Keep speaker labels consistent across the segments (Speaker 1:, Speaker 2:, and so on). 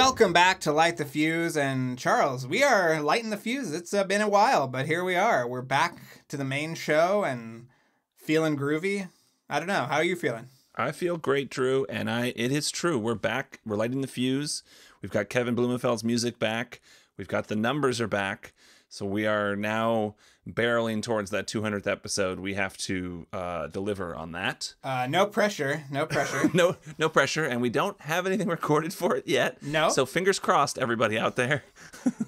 Speaker 1: Welcome back to Light the Fuse, and Charles, we are lighting the fuse. It's been a while, but here we are. We're back to the main show and feeling groovy. I don't know. How are you feeling?
Speaker 2: I feel great, Drew, and it is true. We're back. We're lighting the fuse. We've got Kevin Blumenfeld's music back. We've got the numbers are back. So we are now barreling towards that 200th episode. We have to deliver on that.
Speaker 1: No pressure. No pressure.
Speaker 2: no pressure. And we don't have anything recorded for it yet.
Speaker 1: No.
Speaker 2: So fingers crossed, everybody out there.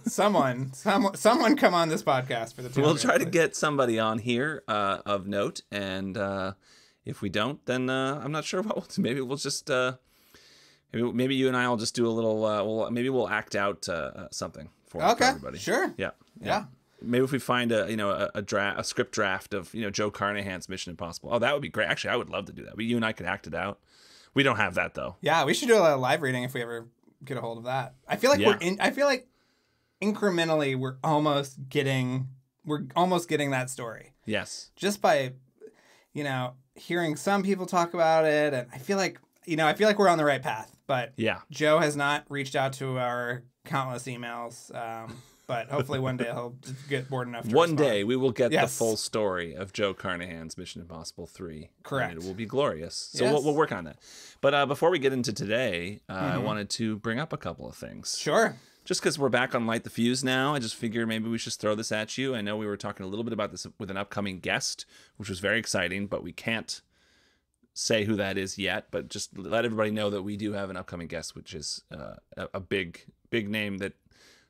Speaker 1: Someone come on this podcast for the 200th.
Speaker 2: We'll try to get somebody on here of note. And if we don't, then I'm not sure what we'll do. Maybe we'll just... Maybe you and I will just do a little... maybe we'll act out something for everybody.
Speaker 1: Sure.
Speaker 2: Yeah. Maybe if we find a script draft of Joe Carnahan's Mission Impossible. Oh, that would be great. Actually, I would love to do that. You and I could act it out. We don't have that though.
Speaker 1: Yeah, we should do a live reading if we ever get a hold of that. I feel like I feel like incrementally we're almost getting that story.
Speaker 2: Yes.
Speaker 1: Just by hearing some people talk about it, and I feel like we're on the right path. But
Speaker 2: yeah,
Speaker 1: Joe has not reached out to our countless emails. But hopefully one day he'll get bored enough to respond.
Speaker 2: Day we will get the full story of Joe Carnahan's Mission Impossible 3.
Speaker 1: Correct.
Speaker 2: And it will be glorious. So we'll work on that. But before we get into today, I wanted to bring up a couple of things.
Speaker 1: Sure.
Speaker 2: Just because we're back on Light the Fuse now, I just figure maybe we should throw this at you. I know we were talking a little bit about this with an upcoming guest, which was very exciting, but we can't say who that is yet. But just let everybody know that we do have an upcoming guest, which is a big name that...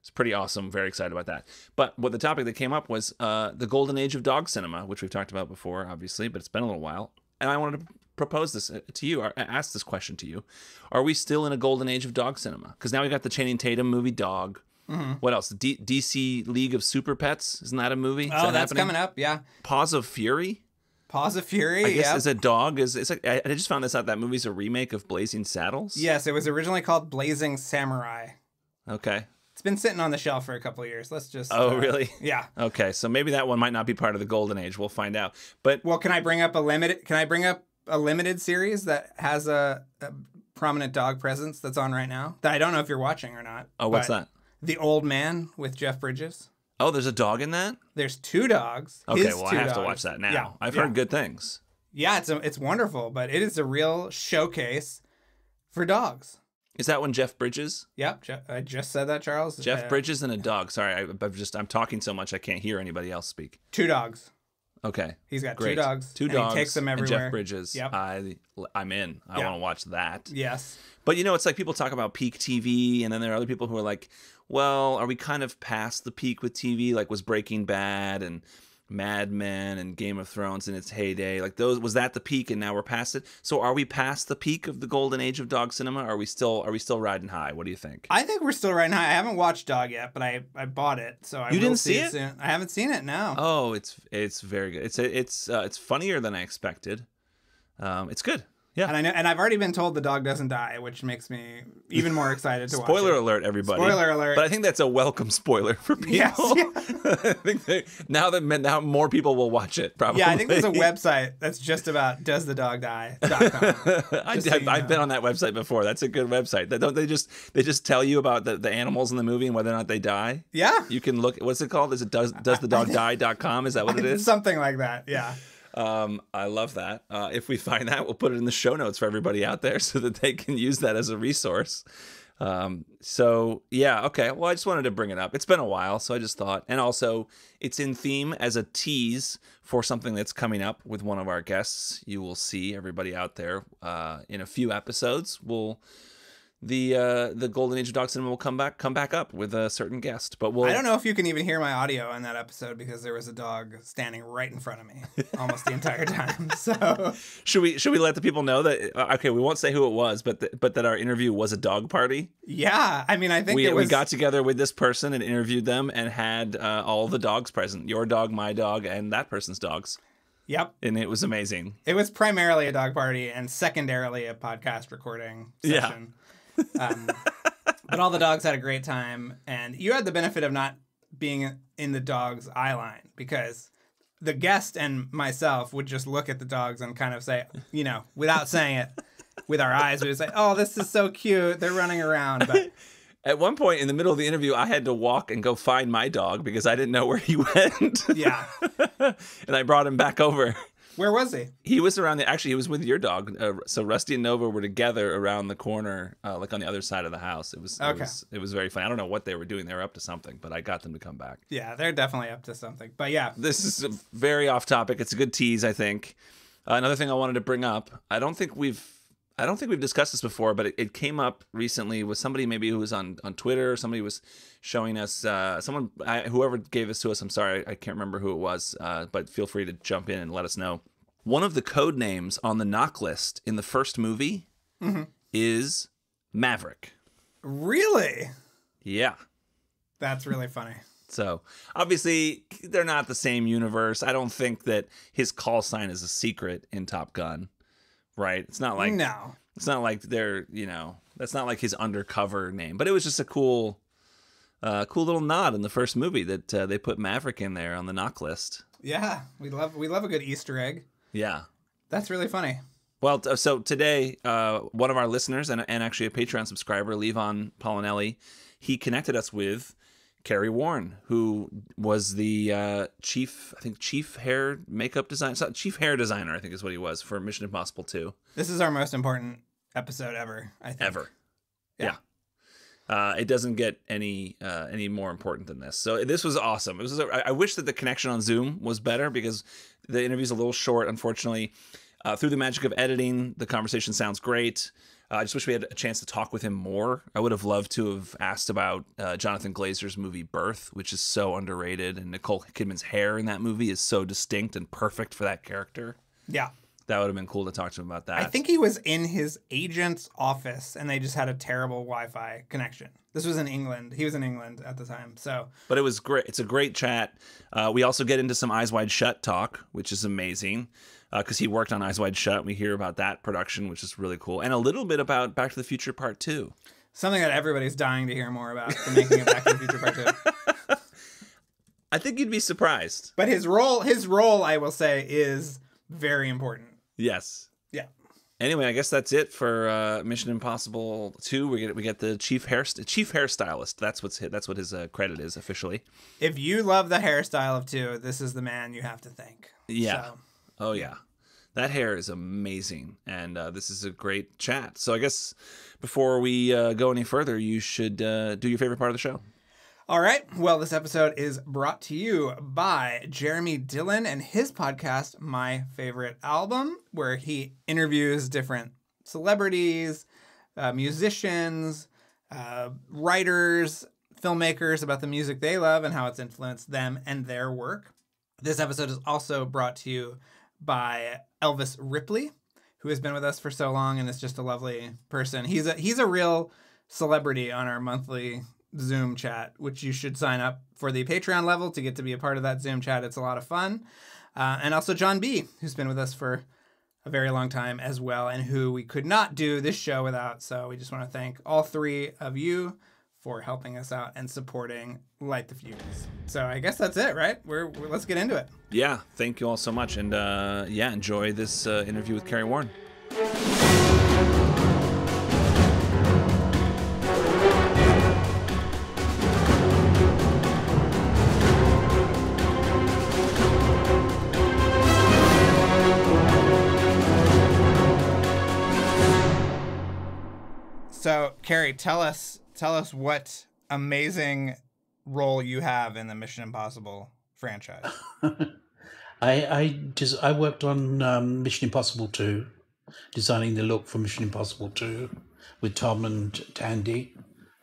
Speaker 2: It's pretty awesome. Very excited about that. But what the topic that came up was the golden age of dog cinema, which we've talked about before, obviously, but it's been a little while. And I wanted to propose this to you, or ask this question to you. Are we still in a golden age of dog cinema? Because now we got the Channing Tatum movie Dog. What else? DC League of Super Pets. Isn't that a movie?
Speaker 1: That's happening? Coming up, yeah.
Speaker 2: Paws of Fury?
Speaker 1: Paws of Fury,
Speaker 2: I guess is a dog. It's like, I just found this out. That movie's a remake of Blazing Saddles?
Speaker 1: Yes, it was originally called Blazing Samurai.
Speaker 2: Okay.
Speaker 1: It's been sitting on the shelf for a couple of years. Let's just...
Speaker 2: Oh, really?
Speaker 1: Yeah.
Speaker 2: Okay, so maybe that one might not be part of the golden age. We'll find out. But
Speaker 1: can I bring up a limited series that has a prominent dog presence that's on right now that I don't know if you're watching or not?
Speaker 2: Oh, what's that?
Speaker 1: The Old Man with Jeff Bridges.
Speaker 2: Oh, there's a dog in that?
Speaker 1: There's 2 dogs.
Speaker 2: Okay, well, I have to watch that now.
Speaker 1: Yeah.
Speaker 2: I've heard good things.
Speaker 1: Yeah, it's wonderful, but it is a real showcase for dogs.
Speaker 2: Is that one Jeff Bridges?
Speaker 1: Yep, I just said that, Charles.
Speaker 2: Jeff Bridges and a dog. Sorry, I'm talking so much I can't hear anybody else speak.
Speaker 1: 2 dogs.
Speaker 2: Okay.
Speaker 1: He's got
Speaker 2: great.
Speaker 1: 2 dogs.
Speaker 2: 2 dogs.
Speaker 1: He takes them everywhere.
Speaker 2: And Jeff Bridges.
Speaker 1: Yep.
Speaker 2: I'm in. I want to watch that.
Speaker 1: Yes.
Speaker 2: But it's like people talk about peak TV, and then there are other people who are like, well, are we kind of past the peak with TV? Like, was Breaking Bad and Mad Men and Game of Thrones in its heyday, like those, was that the peak and now we're past it? So are we past the peak of the golden age of dog cinema? Are we still riding high? What do you think?
Speaker 1: I think we're still riding high. I haven't watched Dog yet, but I bought it, so I will see it soon. I haven't seen it now.
Speaker 2: Oh, it's very good. It's funnier than I expected. It's good. Yeah,
Speaker 1: and I've already been told the dog doesn't die, which makes me even more excited to watch it.
Speaker 2: Spoiler alert, everybody!
Speaker 1: Spoiler alert!
Speaker 2: But I think that's a welcome spoiler for people.
Speaker 1: Yes, yeah.
Speaker 2: I think now more people will watch it. Probably.
Speaker 1: Yeah, I think there's a website that's just about doesthedogdie.com.
Speaker 2: I've been on that website before. That's a good website. They just tell you about the animals in the movie and whether or not they die.
Speaker 1: Yeah,
Speaker 2: you can look. What's it called? Is it doesthedogdie.com? Is that what it is?
Speaker 1: Something like that. Yeah.
Speaker 2: I love that. If we find that, we'll put it in the show notes for everybody out there so that they can use that as a resource. So yeah, okay. Well, I just wanted to bring it up. It's been a while, so I just thought, and also it's in theme as a tease for something that's coming up with one of our guests. You will see, everybody out there, in a few episodes, the golden age of dog cinema will come back up with a certain guest. But I
Speaker 1: don't know if you can even hear my audio in that episode because there was a dog standing right in front of me almost the entire time. So
Speaker 2: should we let the people know that? Okay, we won't say who it was, but that our interview was a dog party.
Speaker 1: Yeah, I mean, I think
Speaker 2: we got together with this person and interviewed them and had all the dogs present: your dog, my dog, and that person's dogs.
Speaker 1: Yep.
Speaker 2: And it was amazing.
Speaker 1: It was primarily a dog party and secondarily a podcast recording session. Yeah. But all the dogs had a great time, and you had the benefit of not being in the dog's eye line because the guest and myself would just look at the dogs and kind of say, without saying it with our eyes, we would say, oh, this is so cute. They're running around. But
Speaker 2: At one point in the middle of the interview, I had to walk and go find my dog because I didn't know where he went.
Speaker 1: Yeah.
Speaker 2: And I brought him back over.
Speaker 1: Where was he?
Speaker 2: He was actually, he was with your dog. So Rusty and Nova were together around the corner, like on the other side of the house. It was very funny. I don't know what they were doing. They were up to something, but I got them to come back.
Speaker 1: Yeah, they're definitely up to something. But yeah.
Speaker 2: This is very off topic. It's a good tease, I think. Another thing I wanted to bring up, I don't think we've discussed this before, but it came up recently with somebody maybe who was on Twitter. Somebody was showing us, whoever gave this to us, I'm sorry, I can't remember who it was, but feel free to jump in and let us know. One of the code names on the knock list in the first movie is Maverick.
Speaker 1: Really?
Speaker 2: Yeah.
Speaker 1: That's really funny.
Speaker 2: So, obviously, they're not the same universe. I don't think that his call sign is a secret in Top Gun. Right? It's not like It's not like they're, that's not like his undercover name. But it was just a cool little nod in the first movie that they put Maverick in there on the knock list.
Speaker 1: Yeah, we love a good Easter egg.
Speaker 2: Yeah,
Speaker 1: that's really funny.
Speaker 2: Well, so today, one of our listeners and actually a Patreon subscriber, Levon Polinelli, he connected us with Kerry Warn, who was the chief hair makeup designer, chief hair designer, I think is what he was for Mission Impossible 2. This
Speaker 1: is our most important episode ever, I think.
Speaker 2: Ever. Yeah. It doesn't get any more important than this. So this was awesome. I wish that the connection on Zoom was better because the interview's a little short, unfortunately. Through the magic of editing, the conversation sounds great. I just wish we had a chance to talk with him more. I would have loved to have asked about Jonathan Glazer's movie Birth, which is so underrated, and Nicole Kidman's hair in that movie is so distinct and perfect for that character.
Speaker 1: Yeah.
Speaker 2: That would have been cool to talk to him about that.
Speaker 1: I think he was in his agent's office, and they just had a terrible Wi-Fi connection. This was in England. He was in England at the time, so.
Speaker 2: But it was great. It's a great chat. We also get into some Eyes Wide Shut talk, which is amazing. Because he worked on Eyes Wide Shut. We hear about that production, which is really cool. And a little bit about Back to the Future Part 2.
Speaker 1: Something that everybody's dying to hear more about, the making of Back to the Future Part 2.
Speaker 2: I think you'd be surprised.
Speaker 1: But his role, I will say, is very important.
Speaker 2: Yes.
Speaker 1: Yeah.
Speaker 2: Anyway, I guess that's it for Mission Impossible 2. We get the chief hairstylist. That's what his credit is officially.
Speaker 1: If you love the hairstyle of 2, this is the man you have to thank.
Speaker 2: Yeah.
Speaker 1: So.
Speaker 2: Oh, yeah. That hair is amazing, and this is a great chat. So I guess before we go any further, you should do your favorite part of the show.
Speaker 1: All right. Well, this episode is brought to you by Jeremy Dillon and his podcast, My Favorite Album, where he interviews different celebrities, musicians, writers, filmmakers about the music they love and how it's influenced them and their work. This episode is also brought to you by Elvis Ripley, who has been with us for so long and is just a lovely person. He's a real celebrity on our monthly Zoom chat, which you should sign up for the Patreon level to get to be a part of that Zoom chat. It's a lot of fun. And also John B., who's been with us for a very long time as well, and who we could not do this show without. So we just want to thank all three of you for helping us out and supporting Light the Fuse. So I guess that's it, right? Let's get into it.
Speaker 2: Yeah, thank you all so much. And enjoy this interview with Kerry Warn.
Speaker 1: So, Kerry, tell us what amazing role you have in the Mission Impossible franchise.
Speaker 3: I worked on Mission Impossible 2, designing the look for Mission Impossible 2 with Tom and Tandy.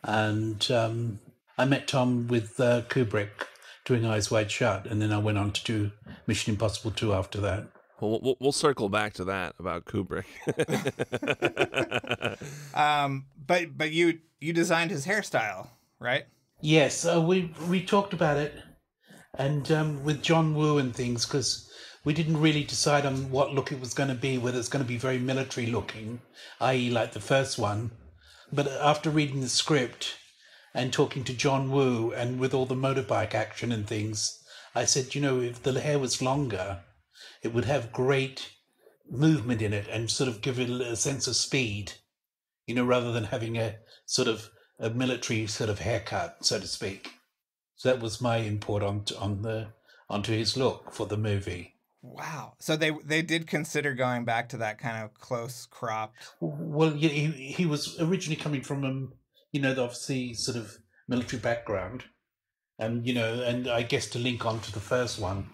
Speaker 3: And I met Tom with Kubrick doing Eyes Wide Shut, and then I went on to do Mission Impossible 2 after that.
Speaker 2: Well, we'll circle back to that about Kubrick.
Speaker 1: But you designed his hairstyle, right?
Speaker 3: Yes, we talked about it, and with John Woo and things, because we didn't really decide on what look it was going to be, whether it's going to be very military looking, i.e. like the first one. But after reading the script and talking to John Woo, and with all the motorbike action and things, I said, if the hair was longer, it would have great movement in it and sort of give it a sense of speed, rather than having a sort of a military sort of haircut, so to speak. So that was my input onto his look for the movie.
Speaker 1: Wow. So they did consider going back to that kind of close cropped.
Speaker 3: Well, he was originally coming from obviously sort of military background, and and I guess to link on to the first one,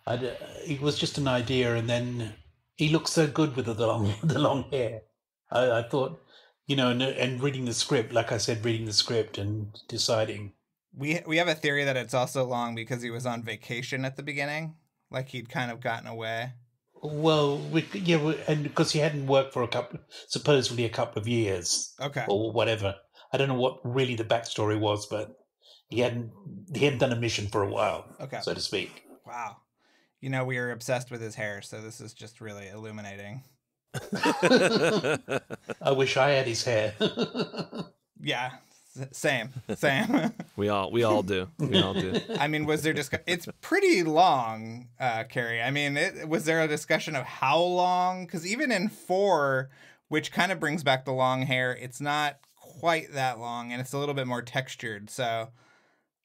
Speaker 3: it was just an idea, and then he looked so good with the long hair. I thought, and reading the script, like I said, reading the script and deciding.
Speaker 1: We have a theory that it's also long because he was on vacation at the beginning. Like he'd kind of gotten away.
Speaker 3: Well, and because he hadn't worked for supposedly a couple of years,
Speaker 1: okay,
Speaker 3: or whatever. I don't know what really the backstory was, but he hadn't done a mission for a while,
Speaker 1: okay,
Speaker 3: so to speak.
Speaker 1: Wow, we are obsessed with his hair, so this is just really illuminating.
Speaker 3: I wish I had his hair.
Speaker 1: Yeah. Same.
Speaker 2: We all do.
Speaker 1: I mean, was there it's pretty long, Kerry. I mean, was there a discussion of how long? Because even in 4, which kind of brings back the long hair, it's not quite that long, and it's a little bit more textured. So,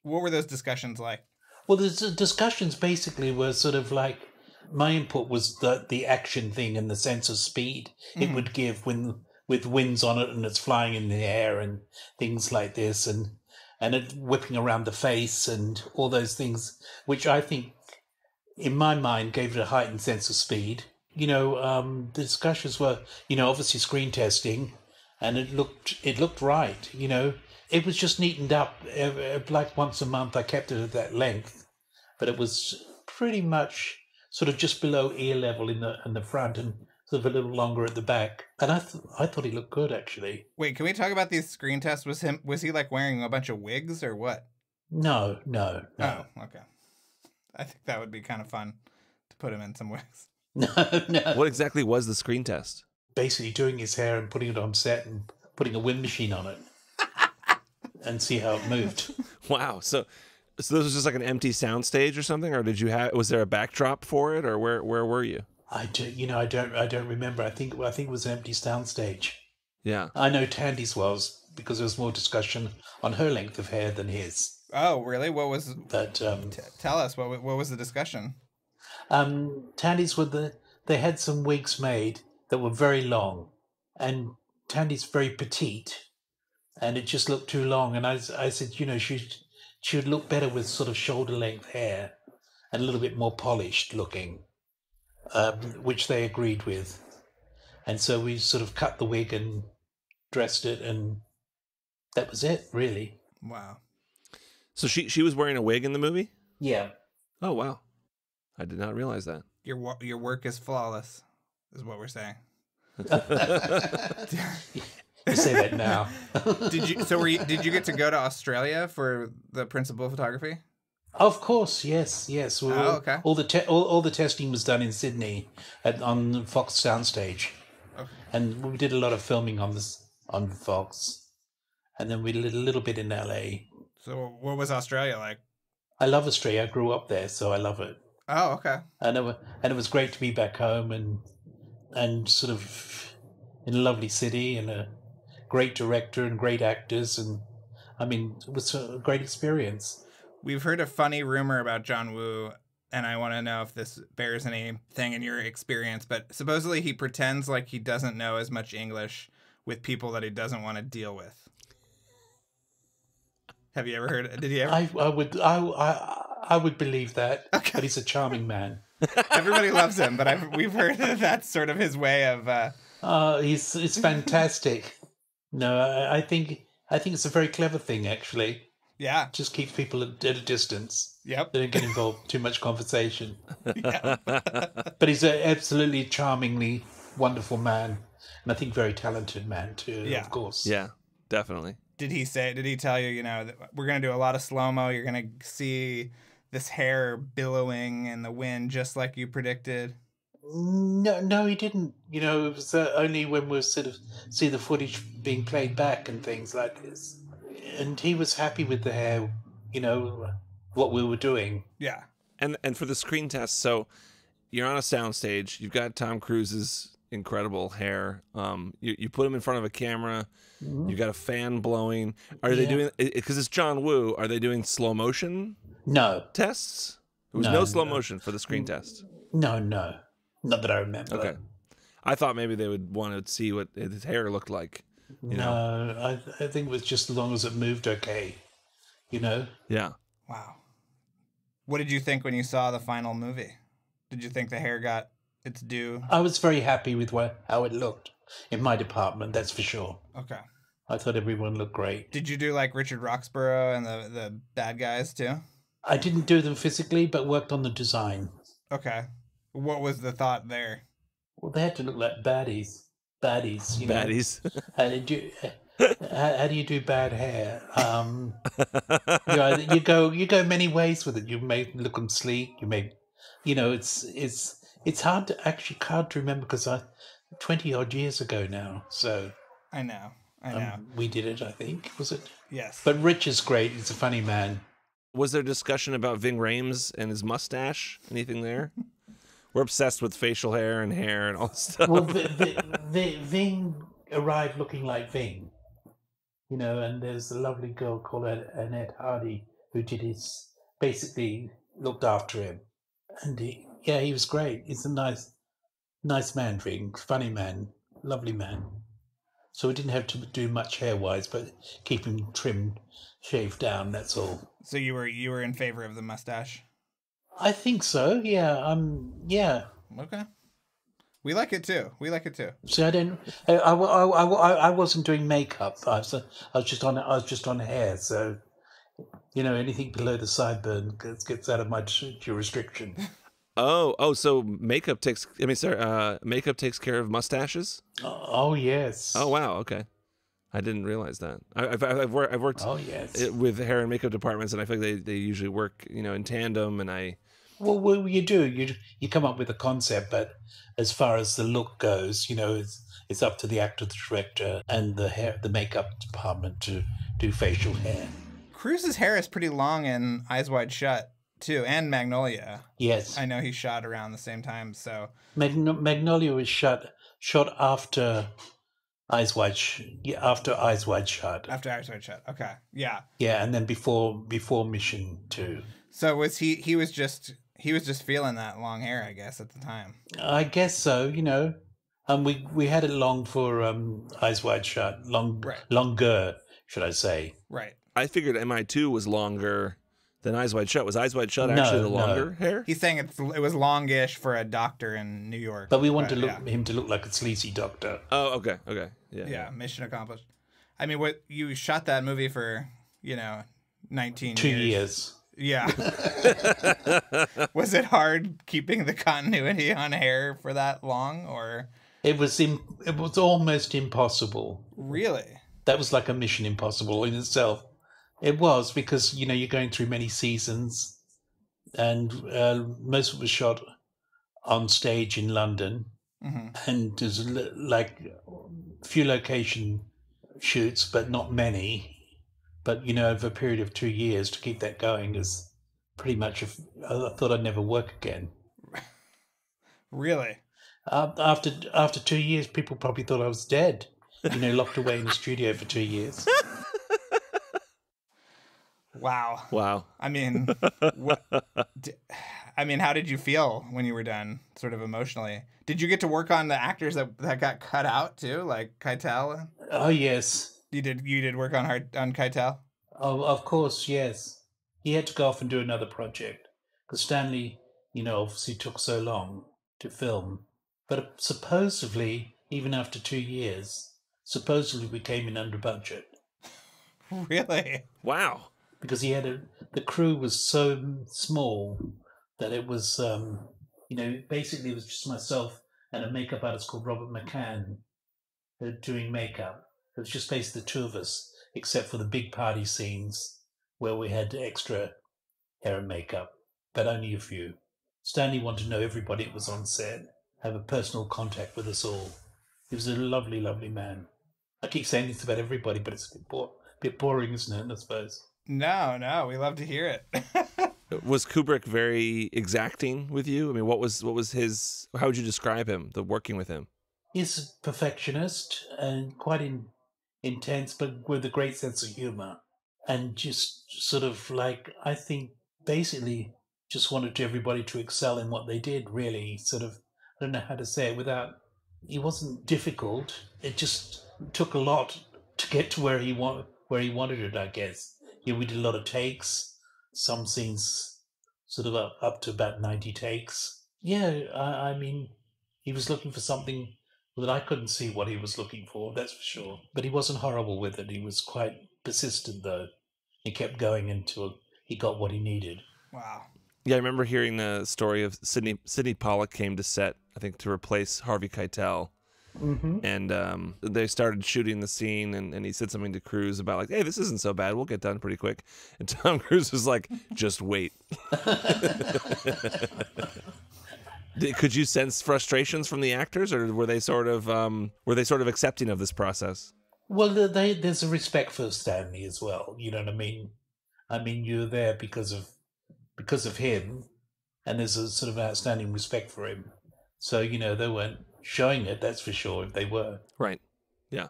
Speaker 1: what were those discussions like?
Speaker 3: Well, the discussions basically were sort of like, my input was the action thing and the sense of speed it would give with winds on it and it's flying in the air and things like this and it whipping around the face and all those things, which I think, in my mind, gave it a heightened sense of speed. The discussions were, obviously screen testing, and it looked right. It was just neatened up. Like once a month, I kept it at that length, but it was pretty much sort of just below ear level in the front and sort of a little longer at the back. And I thought he looked good, actually.
Speaker 1: Wait, can we talk about these screen tests? Was he like wearing a bunch of wigs or what?
Speaker 3: No.
Speaker 1: Oh, okay. I think that would be kind of fun to put him in some wigs.
Speaker 3: No.
Speaker 2: What exactly was the screen test?
Speaker 3: Basically doing his hair and putting it on set and putting a wind machine on it and see how it moved.
Speaker 2: Wow. So this was just like an empty sound stage or something, or was there a backdrop for it, or where were you?
Speaker 3: I don't remember. I think it was an empty sound stage.
Speaker 2: Yeah.
Speaker 3: I know Tandy's was, because there was more discussion on her length of hair than his.
Speaker 1: Oh, really? What was
Speaker 3: that?
Speaker 1: Tell us what was the discussion?
Speaker 3: Tandy's they had some wigs made that were very long, and Tandy's very petite, and it just looked too long. And I said, she would look better with sort of shoulder length hair and a little bit more polished looking, which they agreed with. And so we sort of cut the wig and dressed it, and that was it, really.
Speaker 1: Wow.
Speaker 2: So she was wearing a wig in the movie?
Speaker 3: Yeah.
Speaker 2: Oh, wow. I did not realize that.
Speaker 1: Your work is flawless, is what we're saying.
Speaker 3: You say that now.
Speaker 1: Did you get to go to Australia for the principal photography?
Speaker 3: Of course, yes.
Speaker 1: Okay.
Speaker 3: All the testing was done in Sydney on Fox Soundstage, okay. And we did a lot of filming on Fox, and then we did a little bit in LA.
Speaker 1: So, what was Australia like?
Speaker 3: I love Australia. I grew up there, so I love it.
Speaker 1: Oh, okay.
Speaker 3: And it was great to be back home and sort of in a lovely city and a great director and great actors, and I mean, it was a great experience.
Speaker 1: We've heard a funny rumor about John Woo, and I want to know if this bears anything in your experience, but supposedly he pretends like he doesn't know as much English with people that he doesn't want to deal with. Have you ever heard? Did he ever?
Speaker 3: I would believe that.
Speaker 1: Okay.
Speaker 3: But he's a charming man.
Speaker 1: Everybody loves him, but we've heard that that's sort of his way of.
Speaker 3: It's fantastic. No, I think it's a very clever thing, actually.
Speaker 1: Yeah.
Speaker 3: Just keeps people at a distance.
Speaker 1: Yep.
Speaker 3: They don't get involved too much conversation.
Speaker 1: Yeah.
Speaker 3: But he's an absolutely charmingly wonderful man, and I think very talented man too.
Speaker 1: Yeah.
Speaker 3: Of course.
Speaker 2: Yeah, definitely.
Speaker 1: Did he tell you, that we're going to do a lot of slow-mo, you're going to see this hair billowing in the wind just like you predicted?
Speaker 3: No, he didn't. It was only when we sort of see the footage being played back and things like this. And he was happy with the hair, what we were doing.
Speaker 1: Yeah.
Speaker 2: And for the screen test, so you're on a soundstage, you've got Tom Cruise's, incredible hair. You put him in front of a camera.
Speaker 3: Mm-hmm.
Speaker 2: You got a fan blowing. Are they doing, because it's John Woo, are they doing slow motion
Speaker 3: No.
Speaker 2: tests? There was no slow motion for the screen test.
Speaker 3: No. Not that I remember.
Speaker 2: Okay. I thought maybe they would want to see what his hair looked like. You know?
Speaker 3: I think it was just as long as it moved okay, you know?
Speaker 2: Yeah.
Speaker 1: Wow. What did you think when you saw the final movie? Did you think the hair got its due?
Speaker 3: I was very happy with how it looked in my department, that's for sure.
Speaker 1: Okay.
Speaker 3: I thought everyone looked great.
Speaker 1: Did you do like Richard Roxburgh and the bad guys too?
Speaker 3: I didn't do them physically, but worked on the design.
Speaker 1: Okay. What was the thought there?
Speaker 3: Well, they had to look like baddies. Baddies, you know.
Speaker 2: Baddies.
Speaker 3: How do you do bad hair? You go many ways with it. You may look them sleek. You may, you know, it's hard to remember because 20 odd years ago now. So
Speaker 1: I know.
Speaker 3: we did it. I think, was it?
Speaker 1: Yes.
Speaker 3: But Rich is great. He's a funny man.
Speaker 2: Was there discussion about Ving Rhames and his mustache? Anything there? We're obsessed with facial hair and all this stuff.
Speaker 3: Well, Ving arrived looking like Ving, you know, and there's a lovely girl called Annette Hardy who basically looked after him, and he was great. He's a nice man, Ving, funny man, lovely man. So we didn't have to do much hair-wise, but keep him trimmed, shaved down. That's all.
Speaker 1: So you were in favor of the mustache?
Speaker 3: I think so. Yeah. Yeah.
Speaker 1: Okay. We like it too.
Speaker 3: See, I wasn't doing makeup. I was just on hair. So, you know, anything below the sideburn gets out of my jurisdiction.
Speaker 2: So makeup takes care of mustaches?
Speaker 3: Oh yes.
Speaker 2: Oh wow, okay. I didn't realize that. I've worked with hair and makeup departments, and I feel like they usually work, you know, in tandem. And
Speaker 3: well, you do. You come up with a concept, but as far as the look goes, you know, it's up to the actor, the director, and the makeup department to do facial hair.
Speaker 1: Cruise's hair is pretty long in Eyes Wide Shut too, and Magnolia.
Speaker 3: Yes,
Speaker 1: I know he shot around the same time. So
Speaker 3: Magnolia was shot after Eyes Wide Shut. After Eyes Wide Shut.
Speaker 1: Okay. Yeah.
Speaker 3: Yeah, and then before Mission 2.
Speaker 1: So was he was just feeling that long hair, I guess, at the time.
Speaker 3: I guess so, you know. We had it long for Eyes Wide Shut. Longer, should I say.
Speaker 1: Right.
Speaker 2: I figured MI2 was longer than Eyes Wide Shut. Was Eyes Wide Shut actually the longer hair?
Speaker 1: He's saying it was longish for a doctor in New York.
Speaker 3: But we wanted him to look like a sleazy doctor.
Speaker 2: Oh, okay.
Speaker 1: Yeah, mission accomplished. I mean, what you shot that movie for, 19
Speaker 3: 2 years.
Speaker 1: Yeah. Was it hard keeping the continuity on hair for that long, or?
Speaker 3: It was almost impossible.
Speaker 1: Really?
Speaker 3: That was like a mission impossible in itself. It was because, you're going through many seasons, and most of it was shot on stage in London.
Speaker 1: Mm-hmm.
Speaker 3: And there's like a few location shoots, but not many. But, over a period of 2 years to keep that going is pretty much, I thought I'd never work again.
Speaker 1: Really?
Speaker 3: After 2 years, people probably thought I was dead, locked away in the studio for 2 years.
Speaker 1: Wow. I mean, how did you feel when you were done, sort of emotionally? Did you get to work on the actors that got cut out too, like Keitel?
Speaker 3: Oh yes.
Speaker 1: You did work on Keitel?
Speaker 3: Oh, of course, yes. He had to go off and do another project because Stanley, obviously took so long to film. But supposedly, even after 2 years, we came in under budget.
Speaker 1: Really?
Speaker 2: Wow.
Speaker 3: Because the crew was so small that it was, basically it was just myself and a makeup artist called Robert McCann doing makeup. It was just basically the two of us, except for the big party scenes where we had extra hair and makeup, but only a few. Stanley wanted to know everybody that was on set, have a personal contact with us all. He was a lovely, lovely man. I keep saying this about everybody, but it's a bit boring, isn't it, I suppose?
Speaker 1: No, we love to hear it.
Speaker 2: Was Kubrick very exacting with you? I mean, what was his? How would you describe him? The working with him?
Speaker 3: He's a perfectionist and quite intense, but with a great sense of humor. And just sort of like, I think, basically just wanted everybody to excel in what they did, really. Sort of, I don't know how to say it without, it wasn't difficult. It just took a lot to get to where he wanted it, I guess. Yeah, we did a lot of takes, some scenes sort of up to about 90 takes. Yeah, I mean, he was looking for something that I couldn't see what he was looking for, that's for sure. But he wasn't horrible with it. He was quite persistent, though. He kept going until he got what he needed.
Speaker 1: Wow.
Speaker 2: Yeah, I remember hearing the story of Sidney Pollack came to set, I think, to replace Harvey Keitel.
Speaker 3: Mm-hmm.
Speaker 2: And they started shooting the scene, and he said something to Cruise about, like, hey, this isn't so bad. We'll get done pretty quick. And Tom Cruise was like, just wait. Could you sense frustrations from the actors, or were they sort of accepting of this process?
Speaker 3: Well, there's a respect for Stanley as well. You know what I mean? I mean, you're there because of him, and there's a sort of outstanding respect for him. So they weren't showing it. That's for sure. If they were,
Speaker 2: right? Yeah.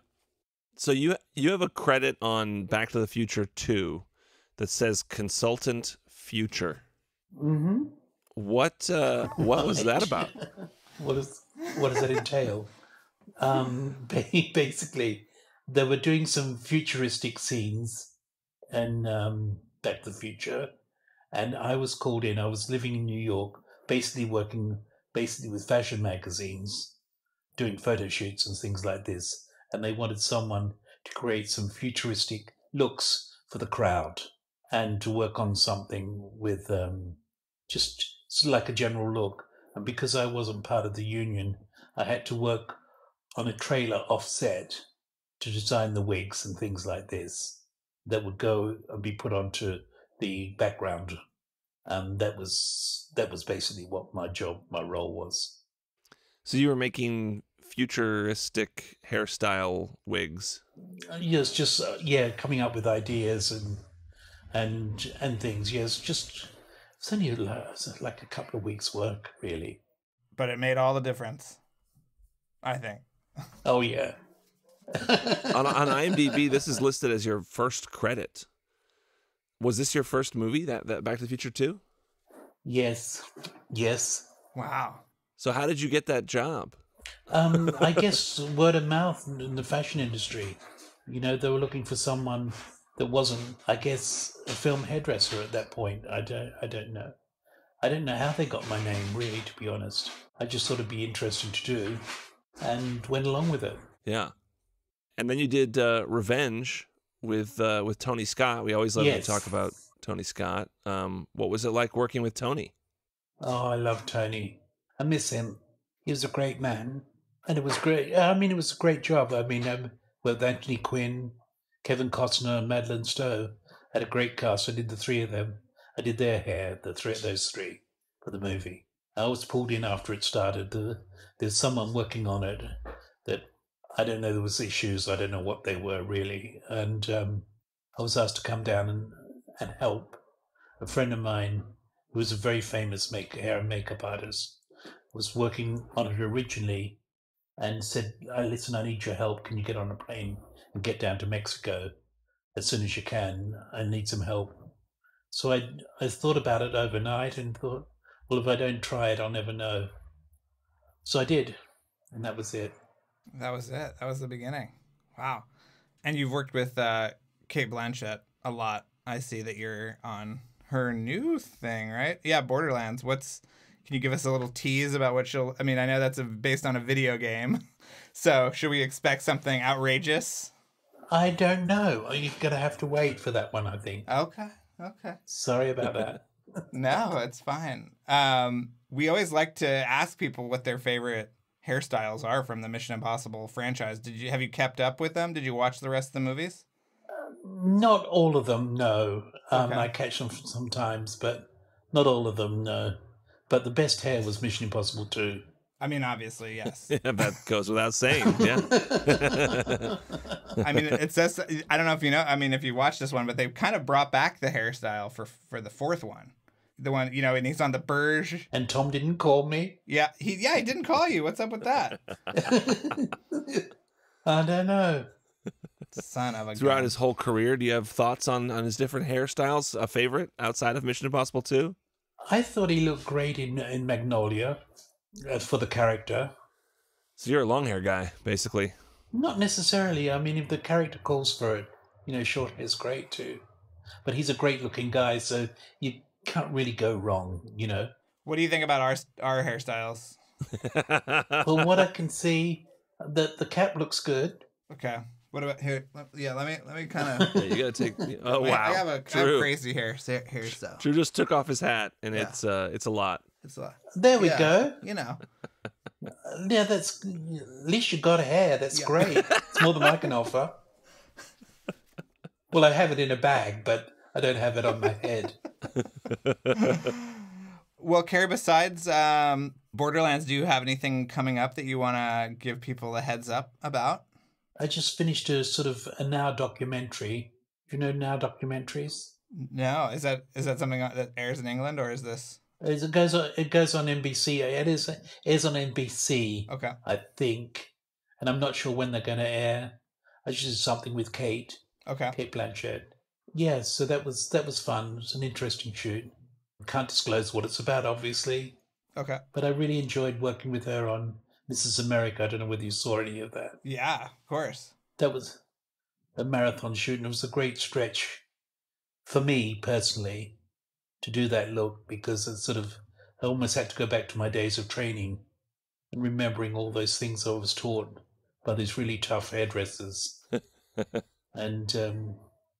Speaker 2: So you have a credit on Back to the Future 2 that says consultant future.
Speaker 3: Mm-hmm.
Speaker 2: What was that about?
Speaker 3: What does that entail? Basically, they were doing some futuristic scenes and Back to the Future, and I was called in. I was living in New York, working with fashion magazines, doing photo shoots and things like this, and they wanted someone to create some futuristic looks for the crowd and to work on something with just sort of like a general look. And because I wasn't part of the union, I had to work on a trailer offset to design the wigs and things like this that would go and be put onto the background. That was basically what my role was.
Speaker 2: So you were making futuristic hairstyle wigs.
Speaker 3: Yes, just coming up with ideas and things. Yes, it's only like a couple of weeks' work, really.
Speaker 1: But it made all the difference, I think.
Speaker 3: Oh yeah.
Speaker 2: on IMDb, this is listed as your first credit. Was this your first movie, that Back to the Future 2?
Speaker 3: Yes.
Speaker 1: Wow.
Speaker 2: So how did you get that job?
Speaker 3: I guess word of mouth in the fashion industry. They were looking for someone that wasn't, I guess, a film hairdresser at that point. I don't know. I don't know how they got my name, really, to be honest. I just thought it'd be interesting to do and went along with it.
Speaker 2: Yeah. And then you did Revenge with Tony Scott. We always love to talk about Tony Scott. What was it like working with Tony?
Speaker 3: Oh, I love Tony. I miss him. He was a great man. And it was great. I mean, it was a great job. I mean, with Anthony Quinn, Kevin Costner, and Madeleine Stowe. I had a great cast. I did the three of them. I did their hair, those three, for the movie. I was pulled in after it started. There's someone working on it that I don't know. There was issues. I don't know what they were really. And I was asked to come down and help. A friend of mine, who was a very famous hair and makeup artist, was working on it originally and said, listen, I need your help. Can you get on a plane and get down to Mexico as soon as you can? I need some help. So I thought about it overnight and thought, well, if I don't try it, I'll never know. So I did, and that was it.
Speaker 1: That was it. That was the beginning. Wow. And you've worked with Cate Blanchett a lot. I see that you're on her new thing, right? Yeah, Borderlands. Can you give us a little tease about what she'll... I mean, I know that's based on a video game. So should we expect something outrageous?
Speaker 3: I don't know. You're going to have to wait for that one, I think.
Speaker 1: Okay.
Speaker 3: Sorry about that.
Speaker 1: No, it's fine. We always like to ask people what their favorite hairstyles are from the Mission Impossible franchise. Have you kept up with them? Did you watch the rest of the movies?
Speaker 3: Not all of them, no.
Speaker 1: Okay.
Speaker 3: I catch them sometimes, but not all of them, no. But the best hair was Mission Impossible 2.
Speaker 1: I mean, obviously, yes.
Speaker 2: Yeah, that goes without saying, yeah.
Speaker 1: I mean, it says, I don't know if you know, I mean, if you watch this one, but they kind of brought back the hairstyle for the fourth one. the one, and he's on the Burj.
Speaker 3: And Tom didn't call me.
Speaker 1: Yeah, he didn't call you. What's up with that?
Speaker 3: I don't know.
Speaker 1: Son of a
Speaker 4: Throughout
Speaker 1: gun.
Speaker 4: his whole career, do you have thoughts on his different hairstyles? A favorite outside of Mission Impossible 2?
Speaker 3: I thought he looked great in Magnolia for the character.
Speaker 4: So you're a long hair guy, basically.
Speaker 3: Not necessarily. I mean, if the character calls for it, short hair's great too. But he's a great-looking guy, so you can't really go wrong,
Speaker 1: What do you think about our hairstyles?
Speaker 3: From what I can see, the cap looks good.
Speaker 1: Okay. What about here? Yeah, let me kind of.
Speaker 4: Yeah, you gotta take. Oh wow!
Speaker 1: I have crazy hairstyle.
Speaker 4: Drew just took off his hat, and it's a lot.
Speaker 1: It's a lot.
Speaker 3: There we go.
Speaker 1: Yeah,
Speaker 3: that's at least you got a hair. That's great. It's more than I can offer. Well, I have it in a bag, but I don't have it on my head.
Speaker 1: Well, Kerry, besides Borderlands, do you have anything coming up that you want to give people a heads up about?
Speaker 3: I just finished a sort of a Now documentary. Do you know Now documentaries?
Speaker 1: No, is that something that airs in England, or is this?
Speaker 3: It goes on NBC. It is on NBC.
Speaker 1: Okay.
Speaker 3: I think, and I'm not sure when they're going to air. I just did something with Kate.
Speaker 1: Okay.
Speaker 3: Kate Blanchett. Yeah, so that was fun. It was an interesting shoot. Can't disclose what it's about, obviously.
Speaker 1: Okay.
Speaker 3: But I really enjoyed working with her on Mrs. America. I don't know whether you saw any of that.
Speaker 1: Yeah, of course.
Speaker 3: That was a marathon shoot, and it was a great stretch for me personally to do that look, because I almost had to go back to my days of training and remembering all those things I was taught by these really tough hairdressers and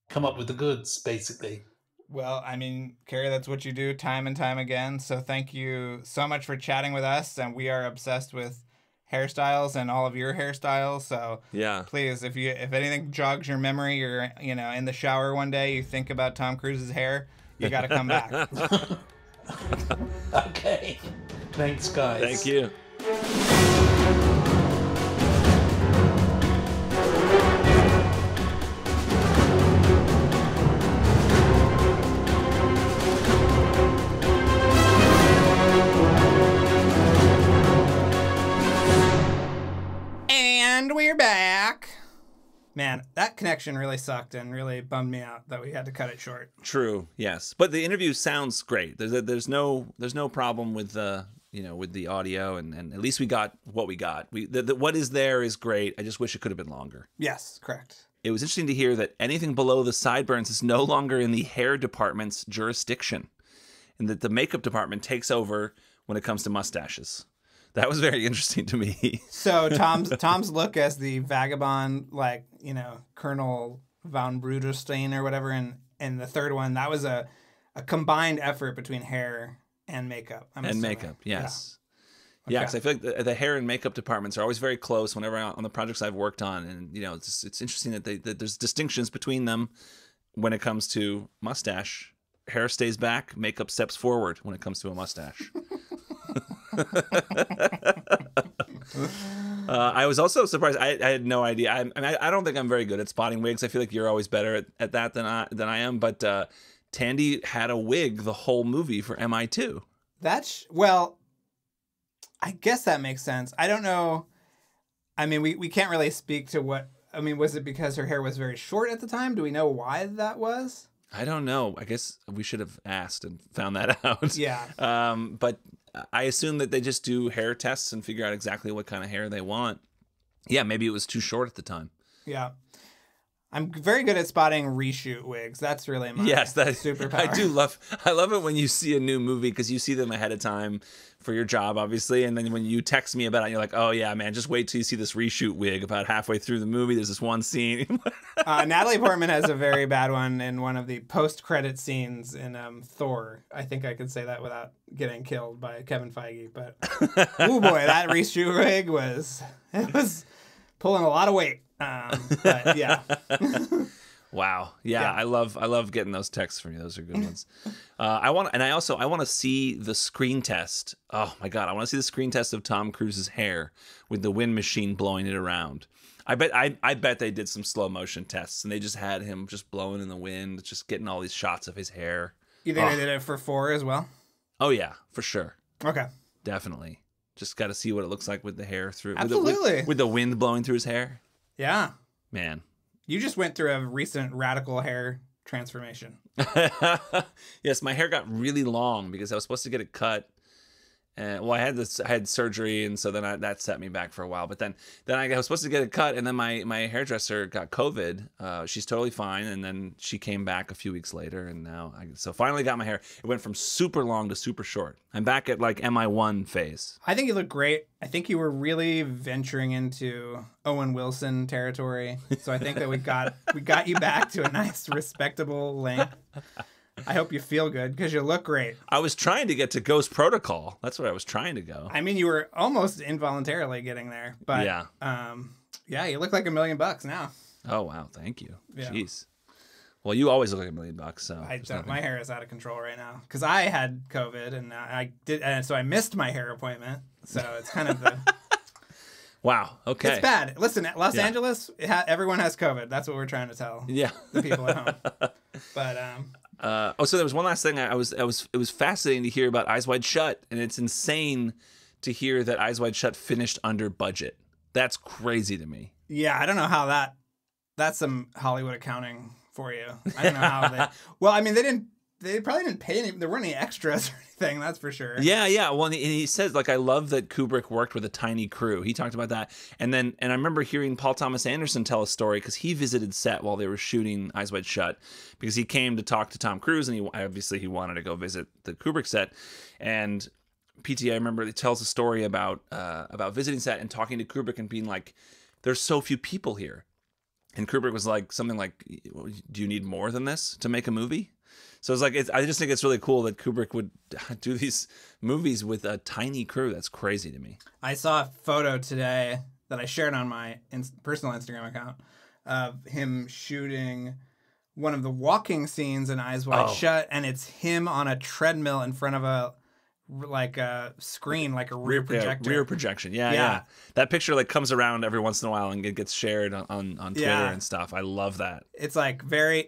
Speaker 3: come up with the goods, basically.
Speaker 1: Well, I mean, Kerry, that's what you do time and time again. So thank you so much for chatting with us. And we are obsessed with hairstyles and all of your hairstyles. So
Speaker 4: yeah,
Speaker 1: please, if anything jogs your memory, you're in the shower one day, you think about Tom Cruise's hair, you got to come back.
Speaker 3: Okay. Thanks, guys.
Speaker 4: Thank you.
Speaker 1: And we're back. Man, that connection really sucked and really bummed me out that we had to cut it short.
Speaker 2: True. Yes, but the interview sounds great. There's no problem with the with the audio, and at least we got what we got. What is there is great. I just wish it could have been longer.
Speaker 1: Yes, correct.
Speaker 2: It was interesting to hear that anything below the sideburns is no longer in the hair department's jurisdiction, and that the makeup department takes over when it comes to mustaches. That was very interesting to me.
Speaker 1: So Tom's look as the vagabond, Colonel von Bruderstein or whatever, in the third one, that was a combined effort between hair and makeup.
Speaker 2: Makeup, yes.
Speaker 1: Yeah,
Speaker 2: because I feel like the hair and makeup departments are always very close whenever on the projects I've worked on, and it's interesting that there's distinctions between them when it comes to mustache. Hair stays back, makeup steps forward when it comes to a mustache. I was also surprised. I had no idea. I don't think I'm very good at spotting wigs. I feel like you're always better at that than I am. But Tandy had a wig the whole movie for MI2.
Speaker 1: Well, I guess that makes sense. I don't know. I mean, we can't really speak to what. I mean, was it because her hair was very short at the time? Do we know why that was?
Speaker 2: I don't know. I guess we should have asked and found that out.
Speaker 1: Yeah.
Speaker 2: But I assume that they just do hair tests and figure out exactly what kind of hair they want. Yeah, maybe it was too short at the time.
Speaker 1: Yeah. I'm very good at spotting reshoot wigs. That's really my superpower.
Speaker 2: I love it when you see a new movie, because you see them ahead of time for your job, obviously. And then when you text me about it, you're like, oh, yeah, man, just wait till you see this reshoot wig. About halfway through the movie, there's this one scene.
Speaker 1: Natalie Portman has a very bad one in one of the post-credit scenes in Thor. I think I could say that without getting killed by Kevin Feige. But, oh boy, that reshoot wig was pulling a lot of weight. But yeah.
Speaker 2: Wow. Yeah, I love getting those texts from you. Those are good ones. I want to see the screen test. Oh my God. I want to see the screen test of Tom Cruise's hair with the wind machine blowing it around. I bet they did some slow motion tests and they just had him just blowing in the wind, just getting all these shots of his hair.
Speaker 1: You think they did it for 4 as well?
Speaker 2: Oh yeah, for sure.
Speaker 1: Okay.
Speaker 2: Definitely. Just got to see what it looks like with the hair through.
Speaker 1: Absolutely.
Speaker 2: With the wind blowing through his hair.
Speaker 1: Yeah.
Speaker 2: Man.
Speaker 1: You just went through a recent radical hair transformation.
Speaker 2: Yes, my hair got really long because I was supposed to get it cut. Well, I had surgery, and so then that set me back for a while. But then I was supposed to get it cut, and then my hairdresser got COVID. She's totally fine, and then she came back a few weeks later, and now so finally got my hair. It went from super long to super short. I'm back at like MI1 phase.
Speaker 1: I think you look great. I think you were really venturing into Owen Wilson territory. So I think that we got you back to a nice, respectable length. I hope you feel good because you look great.
Speaker 2: I was trying to get to Ghost Protocol. That's what I was trying to go.
Speaker 1: I mean, you were almost involuntarily getting there, but yeah, you look like $1 million now.
Speaker 2: Oh wow, thank you.
Speaker 1: Yeah.
Speaker 2: Jeez. Well, you always look like $1 million, so
Speaker 1: my hair is out of control right now because I had COVID and so I missed my hair appointment. So it's kind of the
Speaker 2: wow. Okay.
Speaker 1: It's bad. Listen, Los Angeles, everyone has COVID. That's what we're trying to tell. The people at home. But
Speaker 2: so there was one last thing. It was fascinating to hear about Eyes Wide Shut, and it's insane to hear that Eyes Wide Shut finished under budget. That's crazy to me.
Speaker 1: Yeah, I don't know how that's some Hollywood accounting for you. I don't know how they. Well, I mean, they probably didn't pay there weren't any extras or anything. That's for sure.
Speaker 2: Yeah. Well, and he says like I love that Kubrick worked with a tiny crew. He talked about that, and I remember hearing Paul Thomas Anderson tell a story because he visited set while they were shooting Eyes Wide Shut because he came to talk to Tom Cruise, and he wanted to go visit the Kubrick set, and PTA, I remember, he tells a story about visiting set and talking to Kubrick and being like, "There's so few people here," and Kubrick was like something like, "Do you need more than this to make a movie?" So it's like I just think it's really cool that Kubrick would do these movies with a tiny crew. That's crazy to me.
Speaker 1: I saw a photo today that I shared on my personal Instagram account of him shooting one of the walking scenes in Eyes Wide Shut, and it's him on a treadmill in front of a screen, like a rear projector.
Speaker 2: Rear projection. Yeah. That picture like comes around every once in a while and it gets shared on Twitter and stuff. I love that.
Speaker 1: It's like very,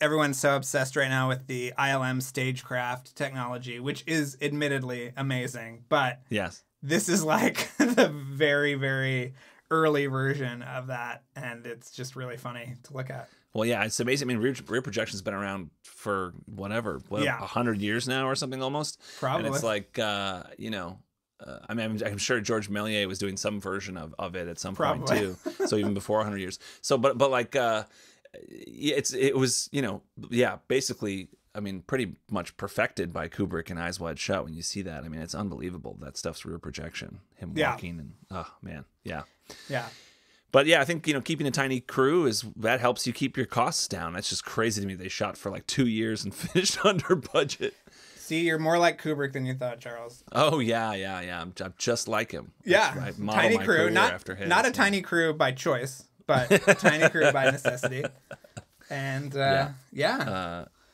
Speaker 1: everyone's so obsessed right now with the ILM stagecraft technology, which is admittedly amazing, but
Speaker 2: yes,
Speaker 1: this is like the very, very early version of that, and it's just really funny to look at.
Speaker 2: Well, yeah, it's amazing. I mean, rear projection's been around for 100 years now or something almost.
Speaker 1: Probably.
Speaker 2: And it's like, I mean, I'm sure George Méliès was doing some version of it at some point too. So even before 100 years. So, but like, it was, basically, I mean, pretty much perfected by Kubrick and Eyes Wide Shut. When you see that, I mean, it's unbelievable. That stuff's rear projection. Him walking and oh man, yeah. But yeah, I think keeping a tiny crew that helps you keep your costs down. That's just crazy to me. They shot for like 2 years and finished under budget.
Speaker 1: See, you're more like Kubrick than you thought, Charles.
Speaker 2: Oh yeah. I'm just like him.
Speaker 1: Yeah,
Speaker 2: right.
Speaker 1: Tiny crew, not a tiny crew by choice, but a tiny crew by necessity. And no,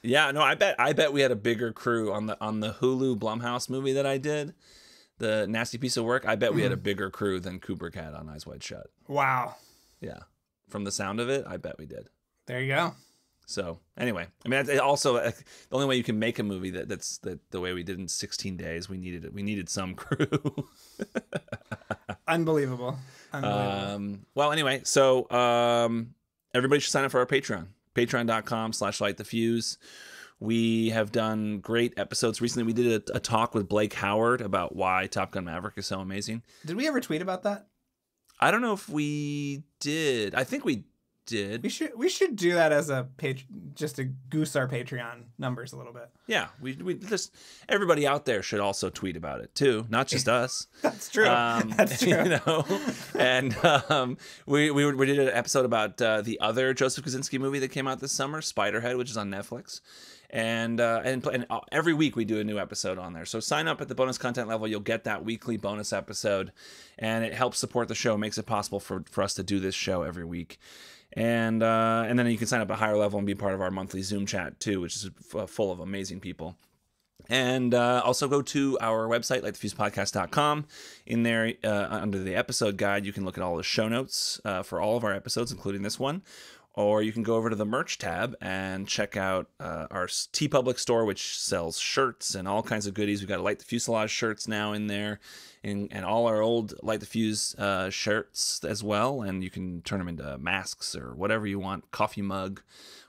Speaker 2: I bet we had a bigger crew on the Hulu Blumhouse movie that I did. The Nasty Piece of Work, I bet we had a bigger crew than Kubrick had on Eyes Wide Shut.
Speaker 1: Wow.
Speaker 2: Yeah. From the sound of it, I bet we did.
Speaker 1: There you go.
Speaker 2: So, anyway, I mean, it also, the only way you can make a movie that's the way we did in 16 days, we needed some crew.
Speaker 1: Unbelievable.
Speaker 2: Well, anyway, so everybody should sign up for our Patreon. Patreon.com/LightTheFuse. We have done great episodes recently. We did a talk with Blake Howard about why Top Gun Maverick is so amazing.
Speaker 1: Did we ever tweet about that?
Speaker 2: I don't know if we did. I think we did.
Speaker 1: We should do that as a page, just to goose our Patreon numbers a little bit.
Speaker 2: Yeah, we just everybody out there should also tweet about it too, not just us.
Speaker 1: That's true. That's true.
Speaker 2: And we did an episode about the other Joseph Kosinski movie that came out this summer, Spiderhead, which is on Netflix. And every week we do a new episode on there. So sign up at the bonus content level. You'll get that weekly bonus episode, and it helps support the show, makes it possible for us to do this show every week. And then you can sign up at a higher level and be part of our monthly Zoom chat too, which is full of amazing people. And also go to our website, lightthefusepodcast.com. In there, under the episode guide, you can look at all the show notes for all of our episodes, including this one. or you can go over to the merch tab and check out our TeePublic store, which sells shirts and all kinds of goodies. We've got Light the Fuselage shirts now in there, and all our old Light the Fuse shirts as well, and you can turn them into masks or whatever you want, coffee mug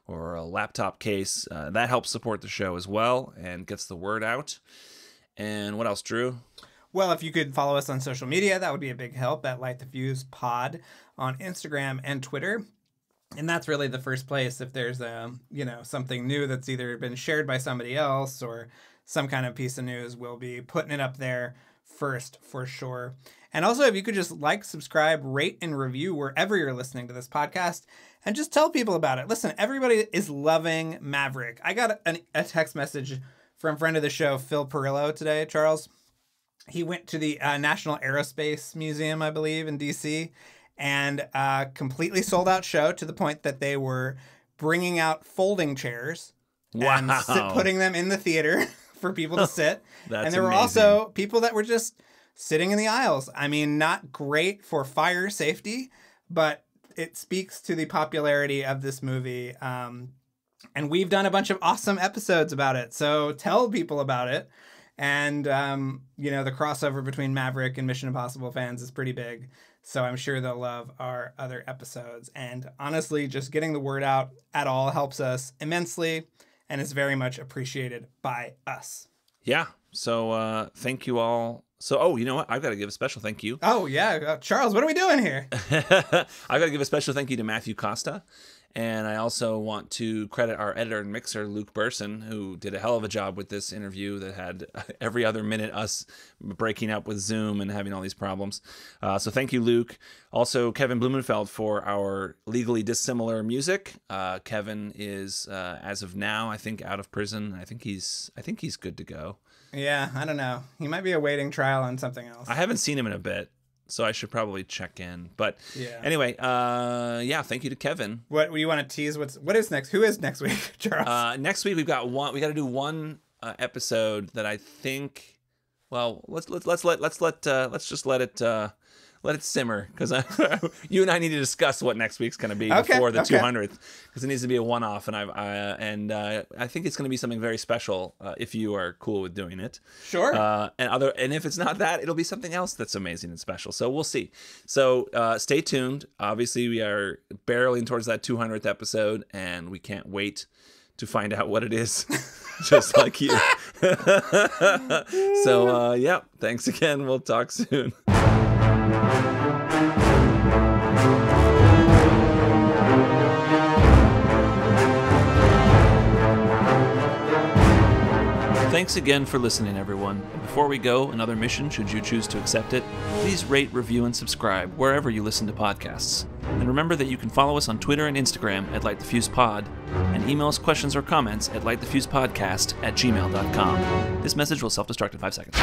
Speaker 2: or a laptop case. That helps support the show as well and gets the word out. And what else, Drew?
Speaker 1: Well, if you could follow us on social media, that would be a big help at LightTheFuse-Pod on Instagram and Twitter. And that's really the first place if there's something new that's either been shared by somebody else or some kind of piece of news, we'll be putting it up there first for sure. And also, if you could just like, subscribe, rate, and review wherever you're listening to this podcast, and just tell people about it. Listen, everybody is loving Maverick. I got a text message from friend of the show, Phil Perillo, today, Charles. He went to the National Aerospace Museum, I believe, in D.C., and completely sold out show to the point that they were bringing out folding chairs and putting them in the theater for people to sit. And there were also people that were just sitting in the aisles. I mean, not great for fire safety, but it speaks to the popularity of this movie. And we've done a bunch of awesome episodes about it. So tell people about it. And, the crossover between Maverick and Mission Impossible fans is pretty big. So I'm sure they'll love our other episodes. And honestly, just getting the word out at all helps us immensely and is very much appreciated by us.
Speaker 2: Yeah. So thank you all. So, you know what? I've got to give a special thank you.
Speaker 1: Oh, yeah. Charles, what are we doing here?
Speaker 2: I've got to give a special thank you to Matthew Costa. And I also want to credit our editor and mixer, Luke Burson, who did a hell of a job with this interview that had every other minute us breaking up with Zoom and having all these problems. So thank you, Luke. Also, Kevin Blumenfeld for our legally dissimilar music. Kevin is, as of now, I think, out of prison. I think he's good to go.
Speaker 1: Yeah, I don't know. He might be awaiting trial on something else.
Speaker 2: I haven't seen him in a bit, so I should probably check in. But
Speaker 1: yeah.
Speaker 2: Anyway, thank you to Kevin.
Speaker 1: What you want to tease? What is next? Who is next week, Charles?
Speaker 2: Next week we got to do one episode that I think. Well, let's just let it simmer, because you and I need to discuss what next week's going to be before the 200th, because it needs to be a one-off, and I think it's going to be something very special if you are cool with doing it.
Speaker 1: Sure.
Speaker 2: And if it's not that, it'll be something else that's amazing and special. So we'll see. So stay tuned. Obviously, we are barreling towards that 200th episode, and we can't wait to find out what it is, just like you. So thanks again. We'll talk soon. Thanks again for listening, everyone. Before we go, another mission, should you choose to accept it, please rate, review, and subscribe wherever you listen to podcasts. And remember that you can follow us on Twitter and Instagram at LightTheFusePod, and email us questions or comments at lightthefusepodcast@gmail.com. This message will self-destruct in 5 seconds.